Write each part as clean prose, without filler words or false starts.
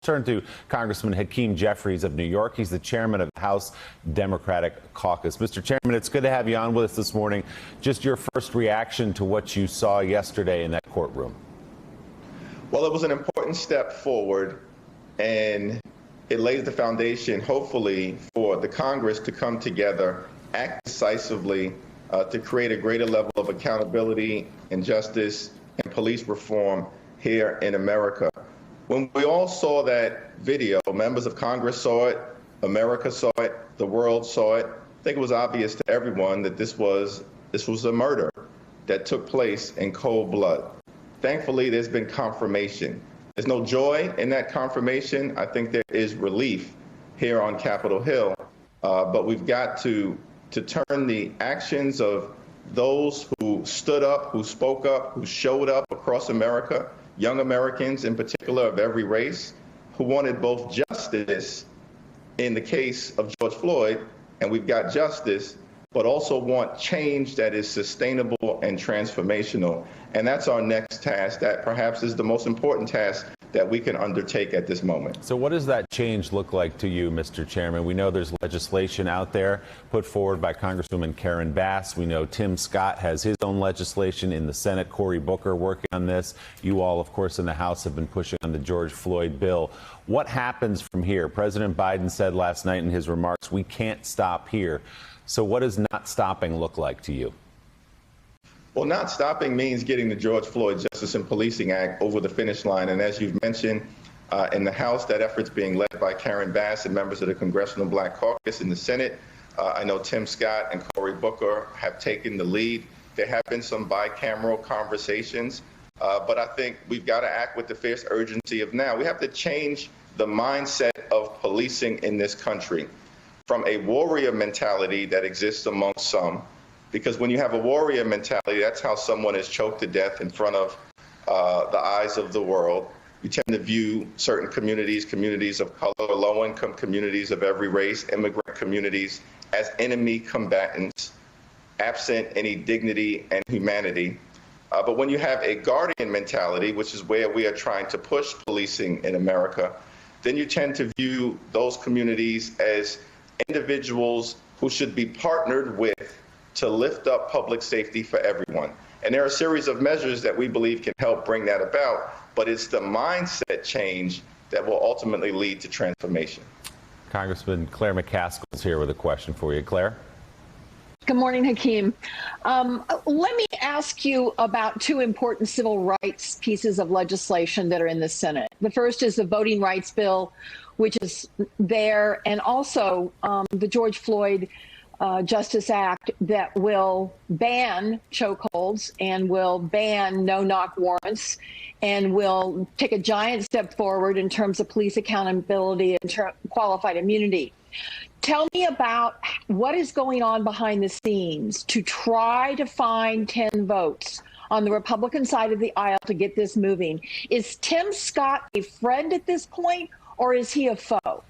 Turn to Congressman Hakeem Jeffries of New York. He's the chairman of the House Democratic Caucus. Mr. Chairman, it's good to have you on with us this morning. Just your first reaction to what you saw yesterday in that courtroom. Well, it was an important step forward, and it lays the foundation, hopefully, for the Congress to come together, act decisively to create a greater level of accountability and justice and police reform here in America. When we all saw that video, members of Congress saw it, America saw it, the world saw it. I think it was obvious to everyone that this was a murder that took place in cold blood. Thankfully, there's been confirmation. There's no joy in that confirmation. I think there is relief here on Capitol Hill, but we've got to turn the actions of those who stood up, who spoke up, who showed up across America, young Americans in particular of every race, who wanted both justice in the case of George Floyd, and we've got justice, but also want change that is sustainable and transformational. And that's our next task. That perhaps is the most important task that we can undertake at this moment. So what does that change look like to you, Mr. Chairman? We know there's legislation out there put forward by Congresswoman Karen Bass. We know Tim Scott has his own legislation in the Senate. Cory Booker working on this. You all, of course, in the House have been pushing on the George Floyd bill. What happens from here? President Biden said last night in his remarks, we can't stop here. So what does not stopping look like to you? Well, not stopping means getting the George Floyd Justice and Policing Act over the finish line. And as you've mentioned, in the House, that effort's being led by Karen Bass and members of the Congressional Black Caucus. In the Senate, I know Tim Scott and Cory Booker have taken the lead. There have been some bicameral conversations, but I think we've got to act with the fierce urgency of now. We have to change the mindset of policing in this country from a warrior mentality that exists among some. Because when you have a warrior mentality, that's how someone is choked to death in front of the eyes of the world. You tend to view certain communities of color, low-income communities of every race, immigrant communities, as enemy combatants, absent any dignity and humanity. But when you have a guardian mentality, which is where we are trying to push policing in America, then you tend to view those communities as individuals who should be partnered with to lift up public safety for everyone. And there are a series of measures that we believe can help bring that about, but it's the mindset change that will ultimately lead to transformation. Congressman Claire McCaskill is here with a question for you. Claire? Good morning, Hakeem. Let me ask you about two important civil rights pieces of legislation that are in the Senate. The first is the voting rights bill, which is there, and also the George Floyd Justice Act that will ban chokeholds and will ban no-knock warrants and will take a giant step forward in terms of police accountability and qualified immunity. Tell me about what is going on behind the scenes to try to find 10 votes on the Republican side of the aisle to get this moving. Is Tim Scott a friend at this point, or is he a foe?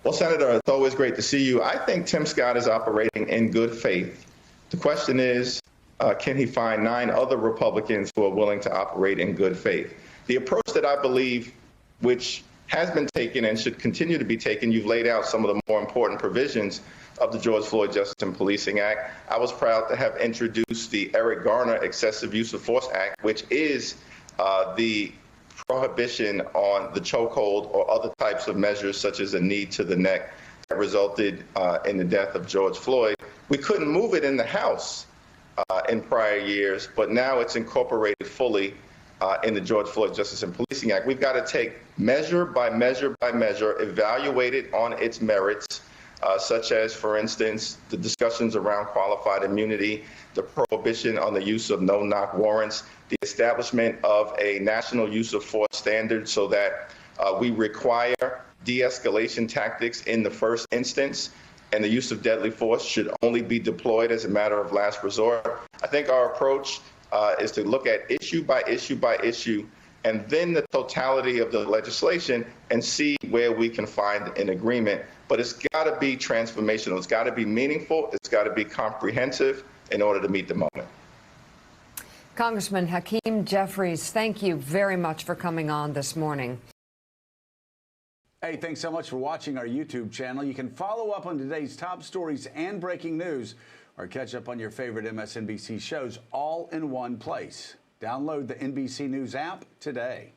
Well, Senator, it's always great to see you. I think Tim Scott is operating in good faith. The question is, can he find 9 other Republicans who are willing to operate in good faith? The approach that I believe, which has been taken and should continue to be taken, you've laid out some of the more important provisions of the George Floyd Justice and Policing Act. I was proud to have introduced the Eric Garner Excessive Use of Force Act, which is the prohibition on the chokehold or other types of measures such as a knee to the neck that resulted in the death of George Floyd. We couldn't move it in the House in prior years, but now it's incorporated fully in the George Floyd Justice and Policing Act. We've got to take measure by measure by measure, evaluate it on its merits, such as, for instance, the discussions around qualified immunity, the prohibition on the use of no-knock warrants, the establishment of a national use of force standard so that we require de-escalation tactics in the first instance, and the use of deadly force should only be deployed as a matter of last resort. I think our approach is to look at issue by issue by issue, and then the totality of the legislation and see where we can find an agreement. But it's got to be transformational. It's got to be meaningful. It's got to be comprehensive in order to meet the moment. Congressman Hakeem Jeffries, thank you very much for coming on this morning. Hey, thanks so much for watching our YouTube channel. You can follow up on today's top stories and breaking news, or catch up on your favorite MSNBC shows all in one place. Download the NBC News app today.